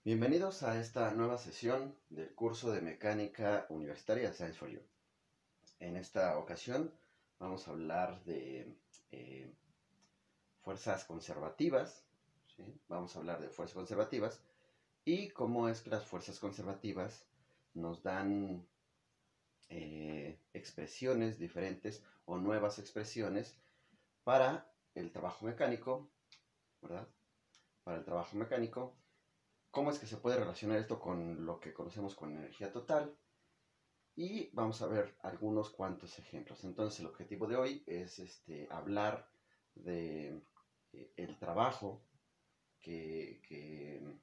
Bienvenidos a esta nueva sesión del curso de Mecánica Universitaria Science for You. En esta ocasión vamos a hablar de fuerzas conservativas, ¿sí? Vamos a hablar de fuerzas conservativas y cómo es que las fuerzas conservativas nos dan expresiones diferentes o nuevas expresiones para el trabajo mecánico, ¿verdad? Para el trabajo mecánico. ¿Cómo es que se puede relacionar esto con lo que conocemos como energía total? Y vamos a ver algunos cuantos ejemplos. Entonces el objetivo de hoy es hablar de el trabajo que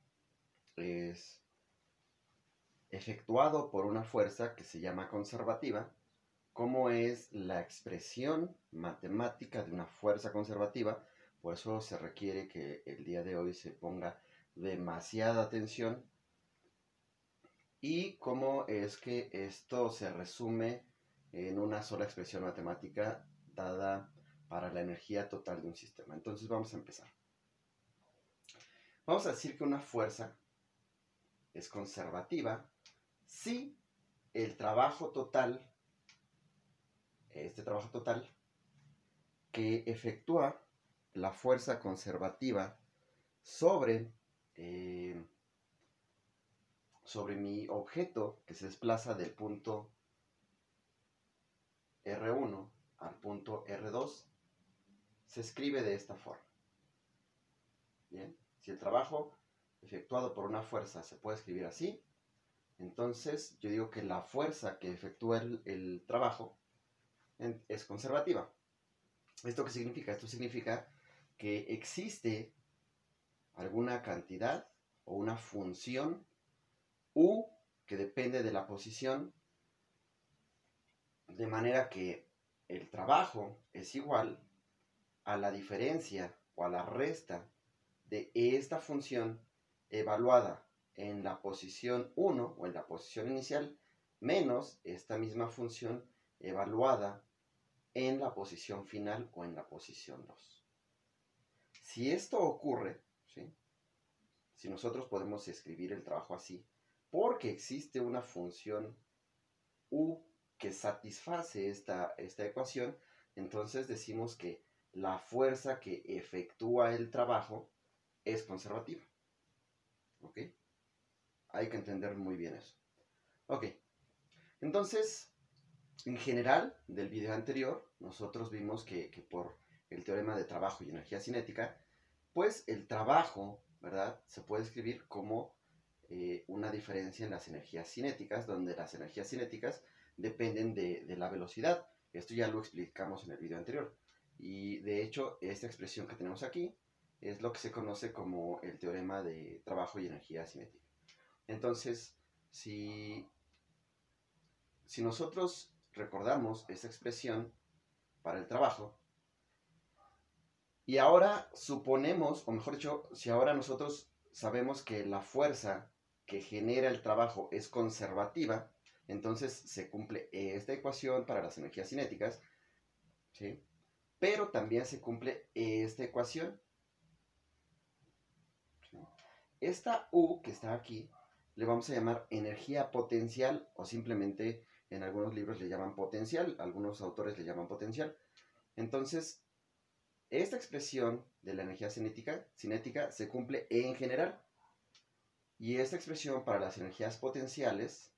es efectuado por una fuerza que se llama conservativa, cómo es la expresión matemática de una fuerza conservativa. Por eso se requiere que el día de hoy se ponga demasiada atención. Y cómo es que esto se resume en una sola expresión matemática dada para la energía total de un sistema. Entonces vamos a empezar. Vamos a decir que una fuerza es conservativa si el trabajo total, este trabajo total que efectúa la fuerza conservativa sobre mi objeto que se desplaza del punto R1 al punto R2 se escribe de esta forma. Bien, si el trabajo efectuado por una fuerza se puede escribir así, entonces yo digo que la fuerza que efectúa el trabajo es conservativa. ¿Esto qué significa? Esto significa que existe alguna cantidad o una función U que depende de la posición, de manera que el trabajo es igual a la diferencia o a la resta de esta función evaluada en la posición 1 o en la posición inicial menos esta misma función evaluada en la posición final o en la posición 2. Si esto ocurre, ¿sí? Si nosotros podemos escribir el trabajo así, porque existe una función U que satisface esta ecuación, entonces decimos que la fuerza que efectúa el trabajo es conservativa. ¿Ok? Hay que entender muy bien eso. Ok. Entonces, en general, del video anterior, nosotros vimos que por el teorema de trabajo y energía cinética, pues el trabajo, ¿verdad?, se puede escribir como una diferencia en las energías cinéticas, donde las energías cinéticas dependen de la velocidad. Esto ya lo explicamos en el video anterior. Y de hecho, esta expresión que tenemos aquí es lo que se conoce como el teorema de trabajo y energía cinética. Entonces, si nosotros recordamos esa expresión para el trabajo, y ahora suponemos, o mejor dicho, si ahora nosotros sabemos que la fuerza que genera el trabajo es conservativa, entonces se cumple esta ecuación para las energías cinéticas, ¿sí? Pero también se cumple esta ecuación. ¿Sí? Esta U que está aquí le vamos a llamar energía potencial, o simplemente en algunos libros le llaman potencial, algunos autores le llaman potencial. Entonces, esta expresión de la energía cinética se cumple en general. Y esta expresión para las energías potenciales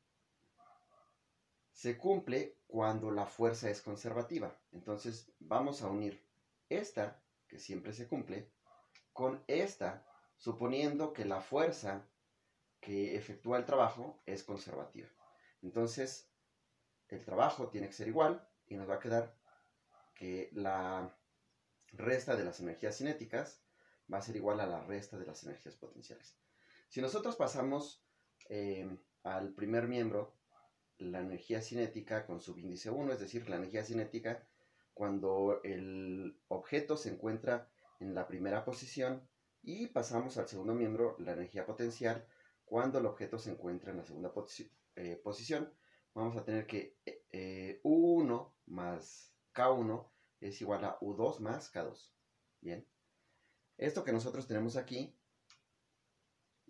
se cumple cuando la fuerza es conservativa. Entonces vamos a unir esta, que siempre se cumple, con esta, suponiendo que la fuerza que efectúa el trabajo es conservativa. Entonces el trabajo tiene que ser igual y nos va a quedar que la resta de las energías cinéticas va a ser igual a la resta de las energías potenciales. Si nosotros pasamos al primer miembro, la energía cinética con subíndice 1, es decir, la energía cinética cuando el objeto se encuentra en la primera posición, y pasamos al segundo miembro, la energía potencial, cuando el objeto se encuentra en la segunda posición, vamos a tener que U1 más K1 es igual a U2 más K2. Bien. Esto que nosotros tenemos aquí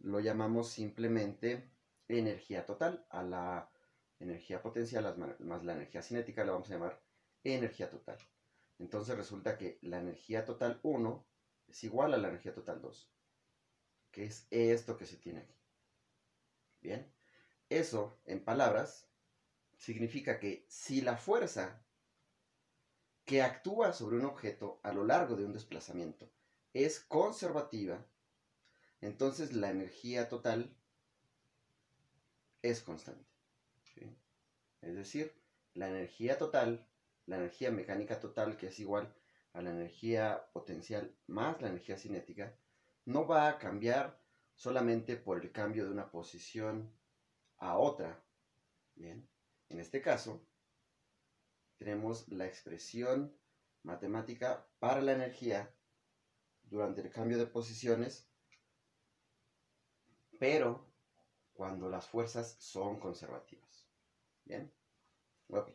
lo llamamos simplemente energía total. A la energía potencial más la energía cinética la vamos a llamar energía total. Entonces resulta que la energía total 1 es igual a la energía total 2, que es esto que se tiene aquí. Bien, eso en palabras significa que si la fuerza que actúa sobre un objeto a lo largo de un desplazamiento es conservativa, entonces la energía total es constante. ¿Sí? Es decir, la energía total, la energía mecánica total, que es igual a la energía potencial más la energía cinética, no va a cambiar solamente por el cambio de una posición a otra. Bien, en este caso, tenemos la expresión matemática para la energía durante el cambio de posiciones, pero cuando las fuerzas son conservativas. Bien, ok.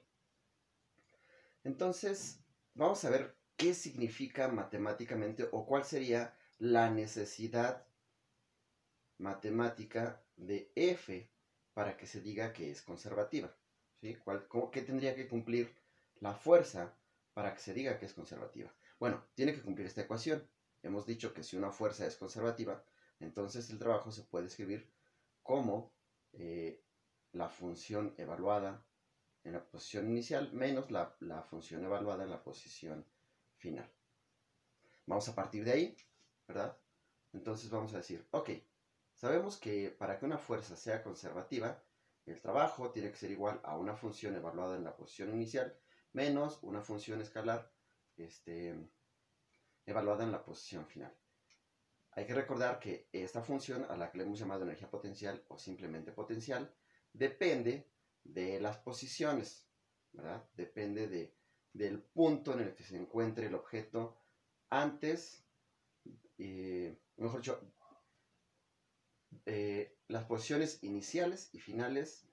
Entonces, vamos a ver qué significa matemáticamente o cuál sería la necesidad matemática de F para que se diga que es conservativa. ¿Sí? ¿Qué tendría que cumplir la fuerza para que se diga que es conservativa? Bueno, tiene que cumplir esta ecuación. Hemos dicho que si una fuerza es conservativa, entonces el trabajo se puede escribir como la función evaluada en la posición inicial menos la función evaluada en la posición final. Vamos a partir de ahí, ¿verdad? Entonces vamos a decir, ok, sabemos que para que una fuerza sea conservativa, el trabajo tiene que ser igual a una función evaluada en la posición inicial menos una función escalar evaluada en la posición final. Hay que recordar que esta función, a la que le hemos llamado energía potencial o simplemente potencial, depende de las posiciones, ¿verdad? Depende del punto en el que se encuentre el objeto antes, mejor dicho, las posiciones iniciales y finales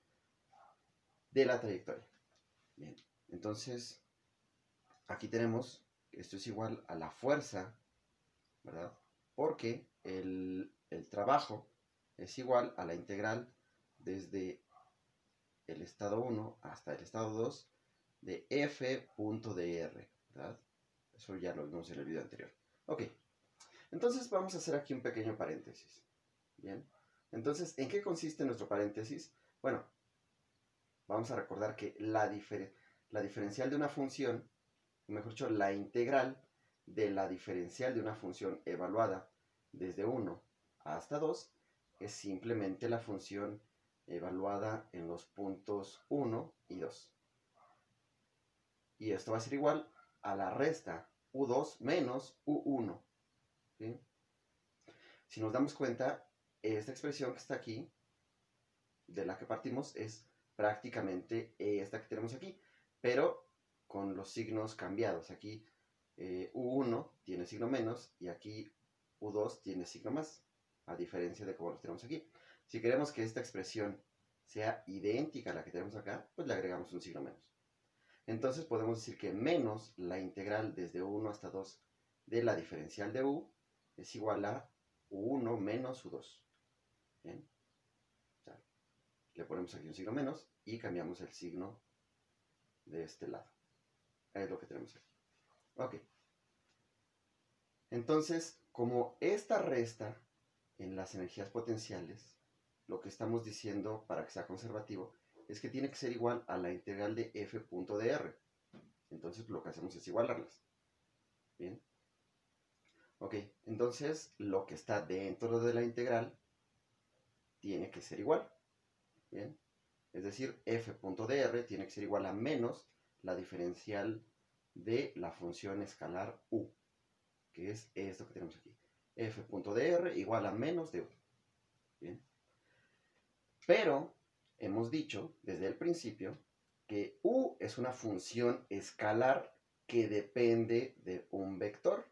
de la trayectoria. Bien, entonces aquí tenemos que esto es igual a la fuerza, ¿verdad? Porque el trabajo es igual a la integral desde el estado 1 hasta el estado 2 de f.dr, ¿verdad? Eso ya lo vimos en el video anterior. Ok, entonces vamos a hacer aquí un pequeño paréntesis. Bien, entonces, ¿en qué consiste nuestro paréntesis? Bueno, vamos a recordar que la diferencial de una función, o mejor dicho, la integral de la diferencial de una función evaluada desde 1 hasta 2 es simplemente la función evaluada en los puntos 1 y 2. Y esto va a ser igual a la resta U2 menos U1. ¿Sí? Si nos damos cuenta, esta expresión que está aquí, de la que partimos, es prácticamente esta que tenemos aquí, pero con los signos cambiados. Aquí U1 tiene signo menos y aquí U2 tiene signo más, a diferencia de como los tenemos aquí. Si queremos que esta expresión sea idéntica a la que tenemos acá, pues le agregamos un signo menos. Entonces podemos decir que menos la integral desde 1 hasta 2 de la diferencial de U es igual a U1 menos U2. ¿Bien? O sea, le ponemos aquí un signo menos y cambiamos el signo de este lado. Es lo que tenemos aquí. Ok. Entonces, como esta resta en las energías potenciales, lo que estamos diciendo para que sea conservativo es que tiene que ser igual a la integral de f.dr. Entonces lo que hacemos es igualarlas. Bien. Ok, entonces lo que está dentro de la integral tiene que ser igual. Bien. Es decir, f.dr tiene que ser igual a menos la diferencial de la función escalar u, que es esto que tenemos aquí. f.dr igual a menos de u. Bien. Pero hemos dicho desde el principio que u es una función escalar que depende de un vector.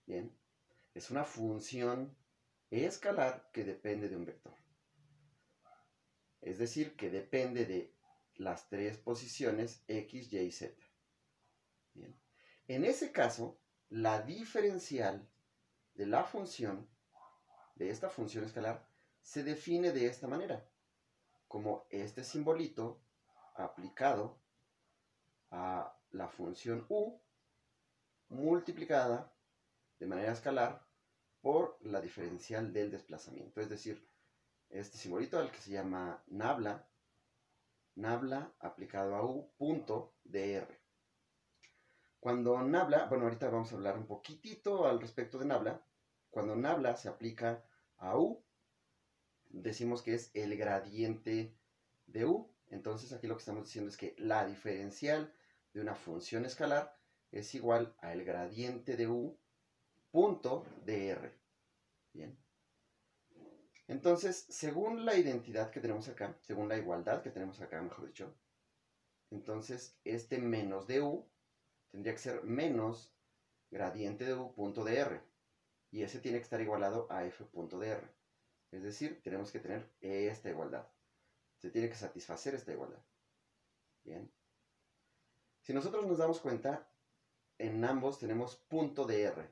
Bien, es una función escalar que depende de un vector. Es decir, que depende de las tres posiciones x, y y z. Bien. En ese caso, la diferencial de la función de esta función escalar se define de esta manera, como este simbolito aplicado a la función u multiplicada de manera escalar por la diferencial del desplazamiento. Es decir, este simbolito al que se llama nabla aplicado a u punto dr. Cuando nabla, bueno, ahorita vamos a hablar un poquitito al respecto de nabla. Cuando nabla se aplica a u, decimos que es el gradiente de u. Entonces aquí lo que estamos diciendo es que la diferencial de una función escalar es igual al gradiente de u punto dr. Bien. Entonces, según la identidad que tenemos acá, según la igualdad que tenemos acá, mejor dicho, entonces este menos de u tendría que ser menos gradiente de u punto dr. Y ese tiene que estar igualado a f punto dr. Es decir, tenemos que tener esta igualdad. Se tiene que satisfacer esta igualdad. Bien. Si nosotros nos damos cuenta, en ambos tenemos punto dr.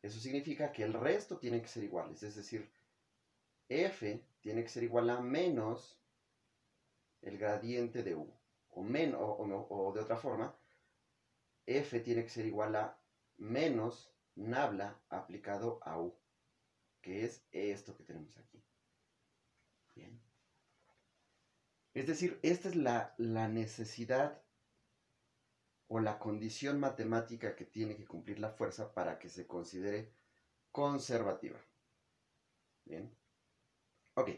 Eso significa que el resto tiene que ser iguales. Es decir, f tiene que ser igual a menos el gradiente de u. O de otra forma, f tiene que ser igual a menos nabla aplicado a u, que es esto que tenemos aquí. Bien. Es decir, esta es la necesidad o la condición matemática que tiene que cumplir la fuerza para que se considere conservativa. Bien. Ok.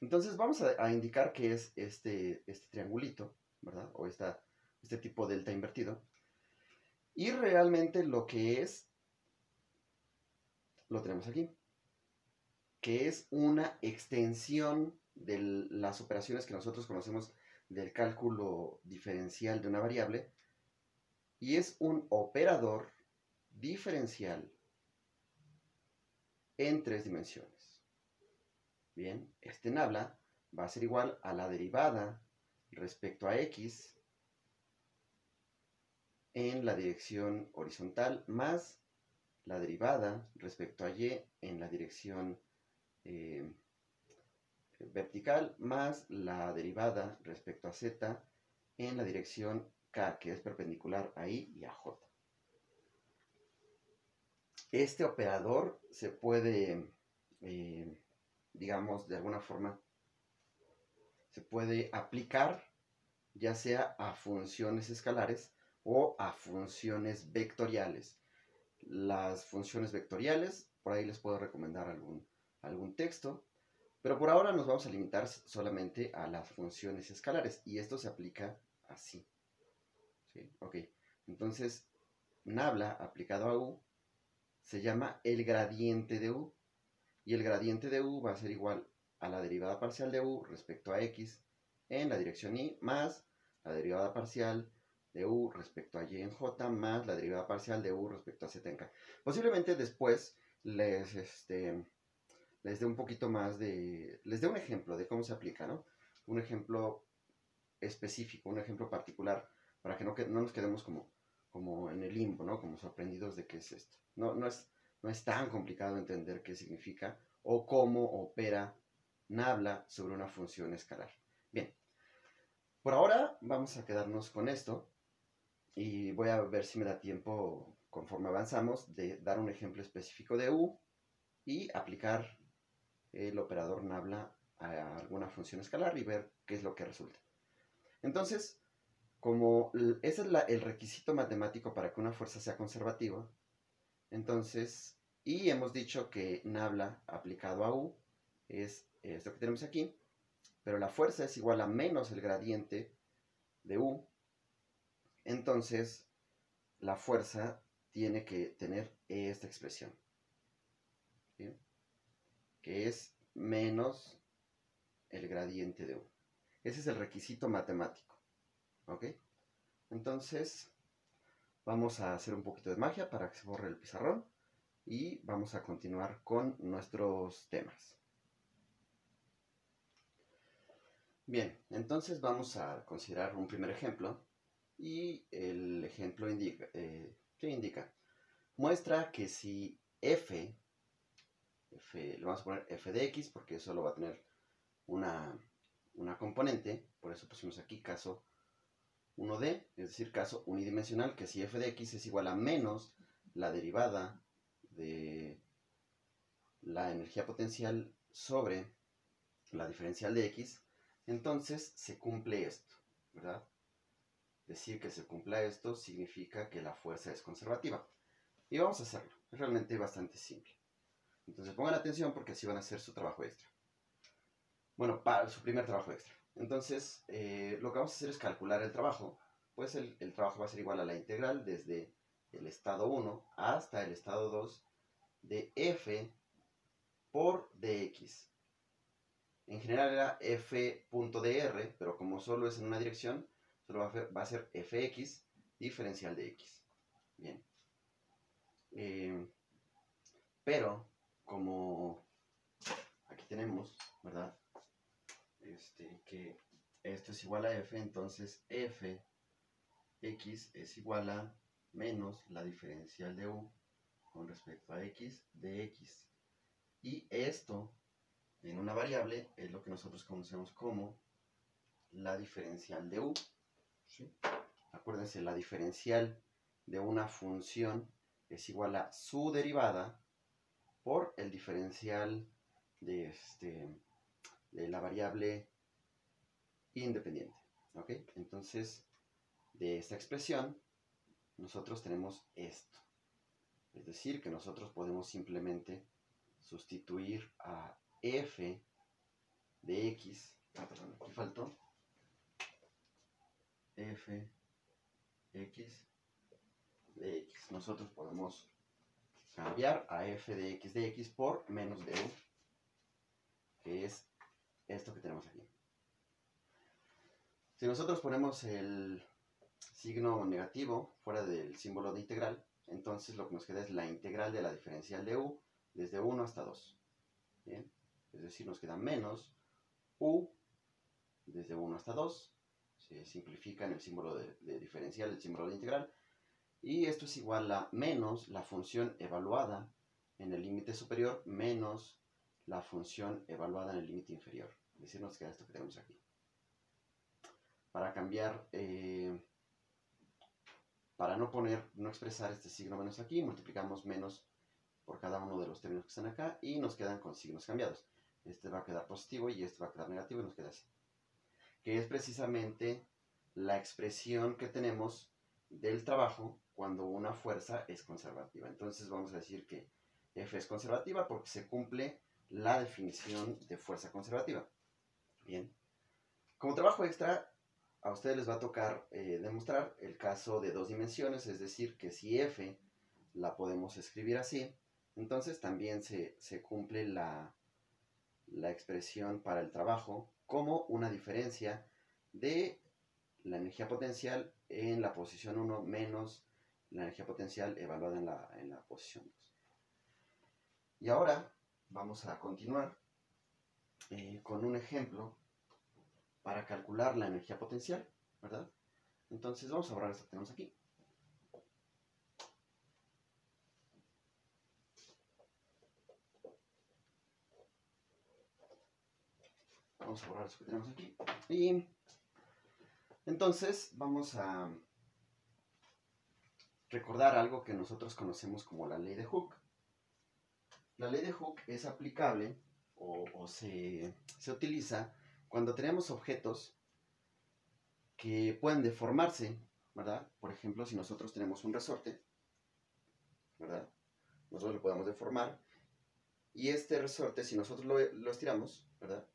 Entonces vamos a indicar qué es este triangulito, ¿verdad? O este tipo delta invertido. Y realmente lo que es, lo tenemos aquí, que es una extensión de las operaciones que nosotros conocemos del cálculo diferencial de una variable, y es un operador diferencial en 3 dimensiones. Bien, este nabla va a ser igual a la derivada respecto a x en la dirección horizontal más la derivada respecto a y en la dirección vertical más la derivada respecto a z en la dirección k, que es perpendicular a y y a j. Este operador se puede, digamos, de alguna forma, se puede aplicar ya sea a funciones escalares o a funciones vectoriales. Las funciones vectoriales, por ahí les puedo recomendar algún texto, pero por ahora nos vamos a limitar solamente a las funciones escalares, y esto se aplica así. ¿Sí? Ok, entonces nabla aplicado a u se llama el gradiente de u, y el gradiente de u va a ser igual a la derivada parcial de u respecto a x en la dirección y más la derivada parcial de u respecto a y en j más la derivada parcial de u respecto a z en k. Posiblemente después les dé un poquito más les dé un ejemplo de cómo se aplica, ¿no? Un ejemplo específico, un ejemplo particular, para que no nos quedemos como en el limbo, ¿no? Como sorprendidos de qué es esto. No es tan complicado entender qué significa o cómo opera nabla sobre una función escalar. Bien, por ahora vamos a quedarnos con esto y voy a ver si me da tiempo, conforme avanzamos, de dar un ejemplo específico de u y aplicar el operador nabla a alguna función escalar y ver qué es lo que resulta. Entonces, como ese es el requisito matemático para que una fuerza sea conservativa, entonces, y hemos dicho que nabla aplicado a u es esto que tenemos aquí, pero la fuerza es igual a menos el gradiente de u, entonces la fuerza tiene que tener esta expresión, ¿sí? Que es menos el gradiente de u. Ese es el requisito matemático, ¿ok? Entonces, vamos a hacer un poquito de magia para que se borre el pizarrón y vamos a continuar con nuestros temas. Bien, entonces vamos a considerar un primer ejemplo y el ejemplo indica, ¿qué indica? Muestra que si f le vamos a poner f de x porque solo va a tener una componente, por eso pusimos aquí caso 1D, es decir, caso unidimensional, que si f de x es igual a menos la derivada de la energía potencial sobre la diferencial de x, entonces se cumple esto, ¿verdad? Decir que se cumpla esto significa que la fuerza es conservativa. Y vamos a hacerlo, es realmente bastante simple. Entonces pongan atención porque así van a hacer su trabajo extra. Bueno, para su primer trabajo extra. Entonces, lo que vamos a hacer es calcular el trabajo. Pues el trabajo va a ser igual a la integral desde el estado 1 hasta el estado 2 de f por dx. En general era f.dr, pero como solo es en una dirección, solo va a ser fx diferencial de x. Bien. Pero, como aquí tenemos, ¿verdad? Que esto es igual a f, entonces f x es igual a menos la diferencial de u con respecto a x de x. Y esto, en una variable, es lo que nosotros conocemos como la diferencial de u. ¿Sí? Acuérdense, la diferencial de una función es igual a su derivada por el diferencial de la variable independiente. ¿Ok? Entonces, de esta expresión, nosotros tenemos esto. Es decir, que nosotros podemos simplemente sustituir a f de x, perdón, aquí faltó, f x de x. Nosotros podemos cambiar a f de x por menos de u, que es esto que tenemos aquí. Si nosotros ponemos el signo negativo fuera del símbolo de integral, entonces lo que nos queda es la integral de la diferencial de u desde 1 hasta 2. ¿Bien? Es decir, nos queda menos u desde 1 hasta 2. Se simplifica en el símbolo de diferencial, el símbolo de integral. Y esto es igual a menos la función evaluada en el límite superior menos la función evaluada en el límite inferior. Es decir, nos queda esto que tenemos aquí. Para cambiar, para no expresar este signo menos aquí, multiplicamos menos por cada uno de los términos que están acá y nos quedan con signos cambiados. Este va a quedar positivo y este va a quedar negativo y nos queda así. Que es precisamente la expresión que tenemos del trabajo cuando una fuerza es conservativa. Entonces vamos a decir que F es conservativa porque se cumple la definición de fuerza conservativa. Bien. Como trabajo extra, a ustedes les va a tocar demostrar el caso de dos dimensiones, es decir, que si F la podemos escribir así, entonces también se cumple la expresión para el trabajo como una diferencia de la energía potencial en la posición 1 menos la energía potencial evaluada en la posición 2. Y ahora vamos a continuar con un ejemplo para calcular la energía potencial, ¿verdad? Entonces vamos a borrar esto que tenemos aquí. Vamos a borrar esto que tenemos aquí. Y entonces vamos a recordar algo que nosotros conocemos como la ley de Hooke. La ley de Hooke es aplicable o se utiliza cuando tenemos objetos que pueden deformarse, ¿verdad? Por ejemplo, si nosotros tenemos un resorte, ¿verdad? Nosotros lo podemos deformar y este resorte, si nosotros lo estiramos, ¿verdad?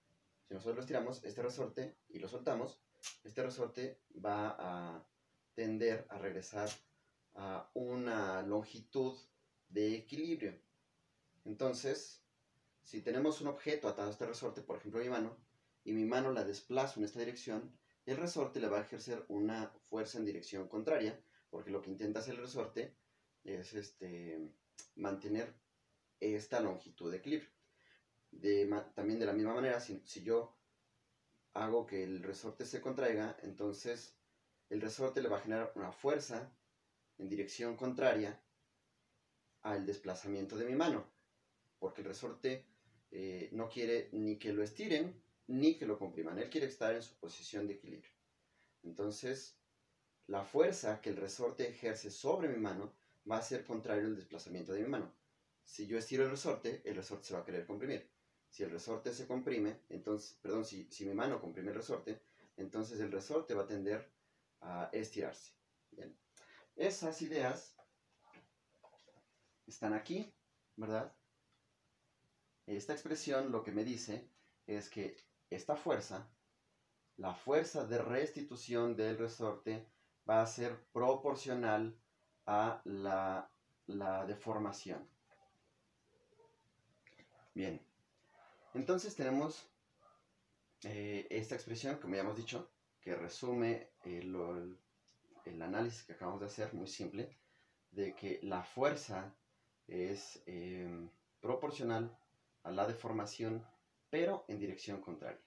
Si nosotros lo estiramos, este resorte, y lo soltamos, este resorte va a tender a regresar a una longitud de equilibrio. Entonces, si tenemos un objeto atado a este resorte, por ejemplo mi mano, y mi mano la desplazo en esta dirección, el resorte le va a ejercer una fuerza en dirección contraria, porque lo que intenta hacer el resorte es mantener esta longitud de equilibrio. También de la misma manera, si yo hago que el resorte se contraiga, entonces el resorte le va a generar una fuerza en dirección contraria al desplazamiento de mi mano, porque el resorte no quiere ni que lo estiren ni que lo compriman. Él quiere estar en su posición de equilibrio. Entonces, la fuerza que el resorte ejerce sobre mi mano va a ser contrario al desplazamiento de mi mano. Si yo estiro el resorte se va a querer comprimir. Si el resorte se comprime, entonces, perdón, si mi mano comprime el resorte, entonces el resorte va a tender a estirarse. Bien. Esas ideas están aquí, ¿verdad? Esta expresión lo que me dice es que esta fuerza, la fuerza de restitución del resorte, va a ser proporcional a la deformación. Bien, entonces tenemos esta expresión, como ya hemos dicho, que resume el análisis que acabamos de hacer, muy simple, de que la fuerza es proporcional a la deformación, pero en dirección contraria.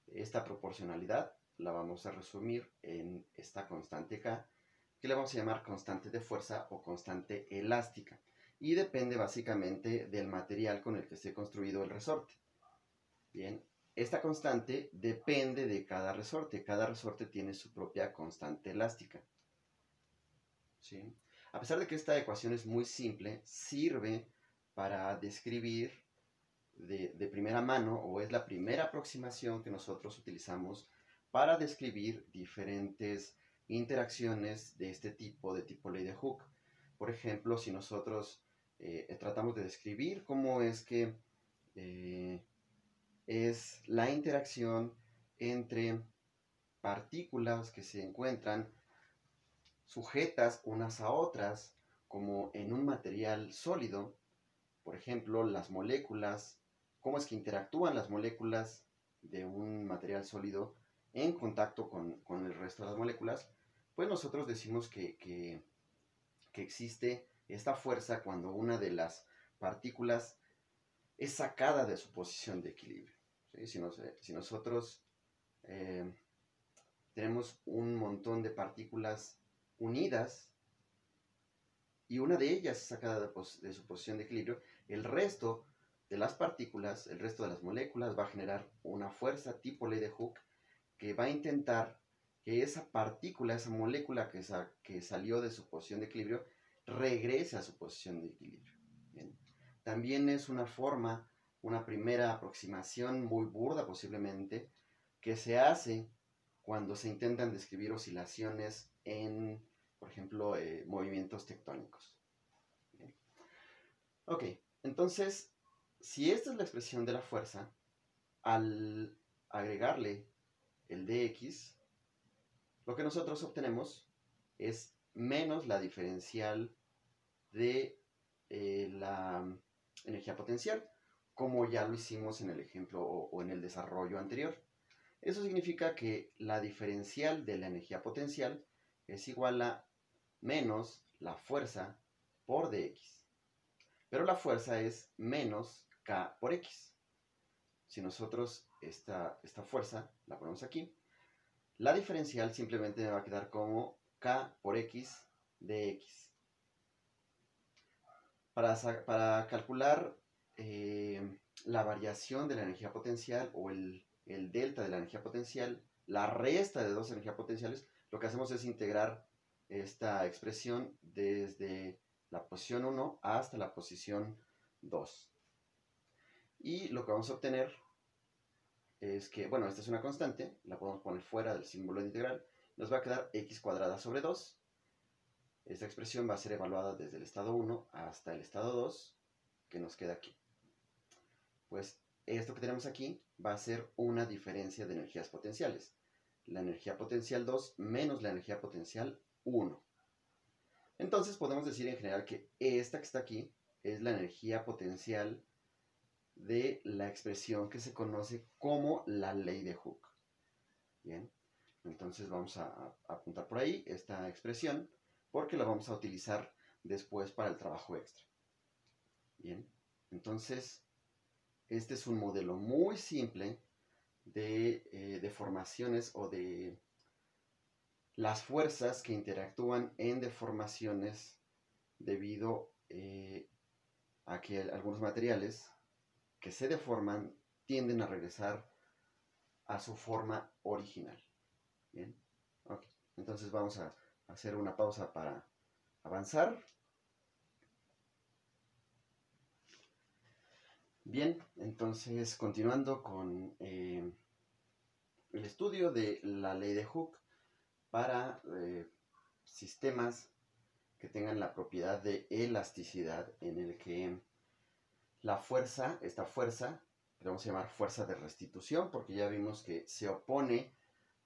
Esta proporcionalidad la vamos a resumir en esta constante K, que le vamos a llamar constante de fuerza o constante elástica, y depende básicamente del material con el que esté construido el resorte. Bien, esta constante depende de cada resorte. Cada resorte tiene su propia constante elástica. ¿Sí? A pesar de que esta ecuación es muy simple, sirve para describir de primera mano, o es la primera aproximación que nosotros utilizamos para describir diferentes interacciones de este tipo, de tipo ley de Hooke. Por ejemplo, si nosotros tratamos de describir cómo es que es la interacción entre partículas que se encuentran sujetas unas a otras, como en un material sólido, por ejemplo, las moléculas, cómo es que interactúan las moléculas de un material sólido en contacto con el resto de las moléculas, pues nosotros decimos que existe esta fuerza cuando una de las partículas es sacada de su posición de equilibrio. ¿Sí? Si nosotros tenemos un montón de partículas unidas y una de ellas es sacada de su posición de equilibrio, el resto de las partículas, el resto de las moléculas va a generar una fuerza tipo ley de Hooke que va a intentar que esa partícula, esa molécula que salió de su posición de equilibrio, regrese a su posición de equilibrio. Bien. También es una forma, una primera aproximación muy burda posiblemente, que se hace cuando se intentan describir oscilaciones en, por ejemplo, movimientos tectónicos. Bien. Ok, entonces, si esta es la expresión de la fuerza, al agregarle el dx, lo que nosotros obtenemos es menos la diferencial de la energía potencial, como ya lo hicimos en el ejemplo o en el desarrollo anterior. Eso significa que la diferencial de la energía potencial es igual a menos la fuerza por dx. Pero la fuerza es menos k por x. Si nosotros esta fuerza la ponemos aquí, la diferencial simplemente me va a quedar como k por x dx. Para calcular la variación de la energía potencial o el delta de la energía potencial, la resta de dos energías potenciales, lo que hacemos es integrar esta expresión desde la posición 1 hasta la posición 2. Y lo que vamos a obtener es que, bueno, esta es una constante, la podemos poner fuera del símbolo de integral, nos va a quedar x cuadrada sobre 2. Esta expresión va a ser evaluada desde el estado 1 hasta el estado 2, que nos queda aquí. Pues esto que tenemos aquí va a ser una diferencia de energías potenciales. La energía potencial 2 menos la energía potencial 1. Entonces podemos decir en general que esta que está aquí es la energía potencial de la expresión que se conoce como la ley de Hooke. Bien, entonces vamos a apuntar por ahí esta expresión porque la vamos a utilizar después para el trabajo extra. Bien, entonces este es un modelo muy simple de deformaciones o de las fuerzas que interactúan en deformaciones debido a que algunos materiales que se deforman tienden a regresar a su forma original. Bien, ok. Entonces vamos a hacer una pausa para avanzar. Bien, entonces continuando con el estudio de la ley de Hooke para sistemas que tengan la propiedad de elasticidad, en el que la fuerza, esta fuerza, que vamos a llamar fuerza de restitución, porque ya vimos que se opone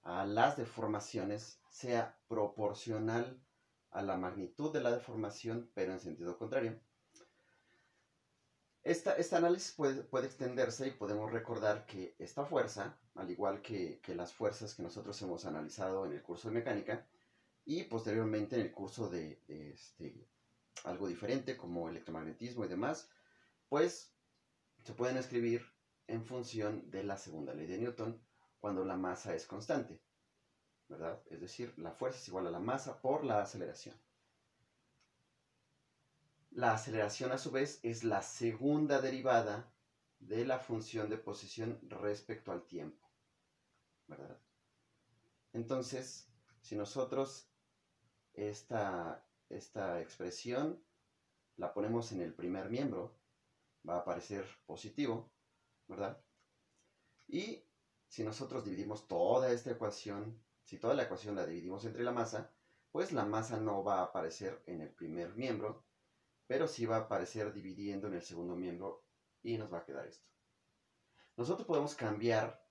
a las deformaciones, sea proporcional a la magnitud de la deformación, pero en sentido contrario. Este análisis puede extenderse y podemos recordar que esta fuerza, al igual que las fuerzas que nosotros hemos analizado en el curso de mecánica y posteriormente en el curso de algo diferente como electromagnetismo y demás, pues se pueden escribir en función de la segunda ley de Newton cuando la masa es constante, ¿verdad? Es decir, la fuerza es igual a la masa por la aceleración. La aceleración, a su vez, es la segunda derivada de la función de posición respecto al tiempo, ¿verdad? Entonces, si nosotros esta expresión la ponemos en el primer miembro, va a aparecer positivo, ¿verdad? Y si nosotros dividimos toda esta ecuación, si toda la ecuación la dividimos entre la masa, pues la masa no va a aparecer en el primer miembro, pero sí va a aparecer dividiendo en el segundo miembro y nos va a quedar esto. Nosotros podemos cambiar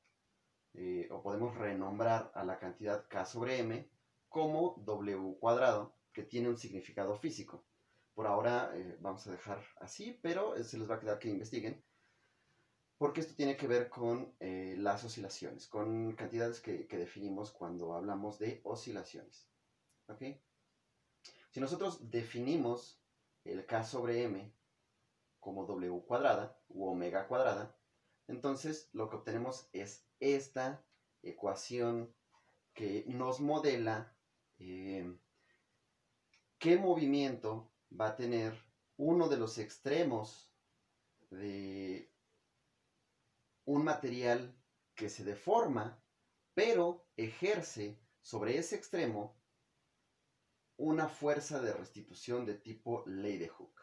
o podemos renombrar a la cantidad K sobre M como W cuadrado, que tiene un significado físico. Por ahora vamos a dejar así, pero se les va a quedar que investiguen, porque esto tiene que ver con las oscilaciones, con cantidades que definimos cuando hablamos de oscilaciones. ¿Ok? Si nosotros definimos el K sobre M como W cuadrada u omega cuadrada, entonces lo que obtenemos es esta ecuación que nos modela qué movimiento va a tener uno de los extremos de un material que se deforma, pero ejerce sobre ese extremo una fuerza de restitución de tipo ley de Hooke.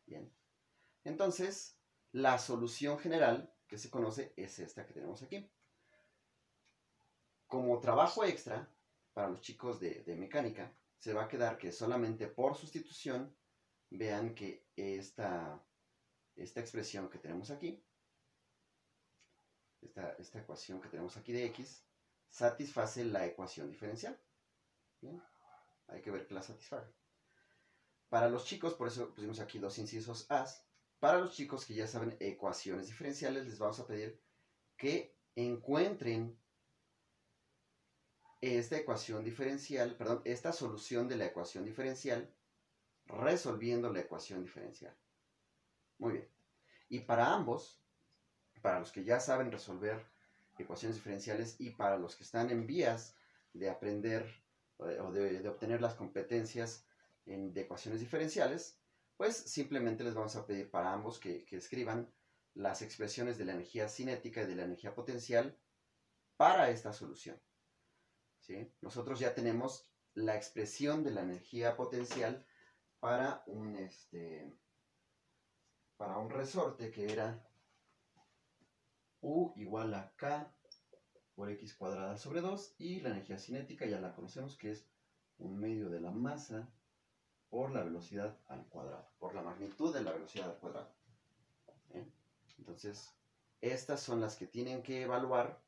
Bien. Entonces, la solución general que se conoce es esta que tenemos aquí. Como trabajo extra para los chicos de mecánica, se va a quedar que solamente por sustitución vean que esta expresión que tenemos aquí, esta ecuación que tenemos aquí de x, satisface la ecuación diferencial. Bien, hay que ver que la satisfaga. Para los chicos, por eso pusimos aquí dos incisos A. Para los chicos que ya saben ecuaciones diferenciales, les vamos a pedir que encuentren esta ecuación diferencial, perdón, esta solución de la ecuación diferencial resolviendo la ecuación diferencial. Muy bien. Y para ambos, para los que ya saben resolver ecuaciones diferenciales y para los que están en vías de aprender o de obtener las competencias de ecuaciones diferenciales, pues simplemente les vamos a pedir para ambos que escriban las expresiones de la energía cinética y de la energía potencial para esta solución. ¿Sí? Nosotros ya tenemos la expresión de la energía potencial para un resorte que era U igual a K por X cuadrada sobre 2, y la energía cinética ya la conocemos, que es 1/2 de la masa por la velocidad al cuadrado, por la magnitud de la velocidad al cuadrado. ¿Bien? Entonces, estas son las que tienen que evaluar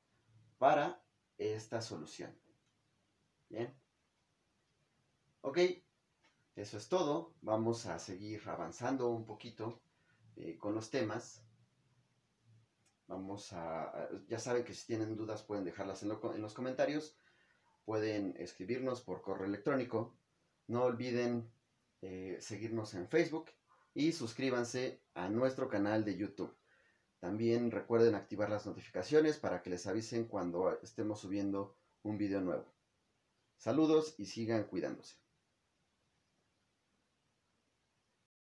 para esta solución. Bien. Ok, eso es todo. Vamos a seguir avanzando un poquito con los temas. Ya saben que si tienen dudas pueden dejarlas en los comentarios. Pueden escribirnos por correo electrónico. No olviden seguirnos en Facebook y suscríbanse a nuestro canal de YouTube. También recuerden activar las notificaciones para que les avisen cuando estemos subiendo un video nuevo. Saludos y sigan cuidándose.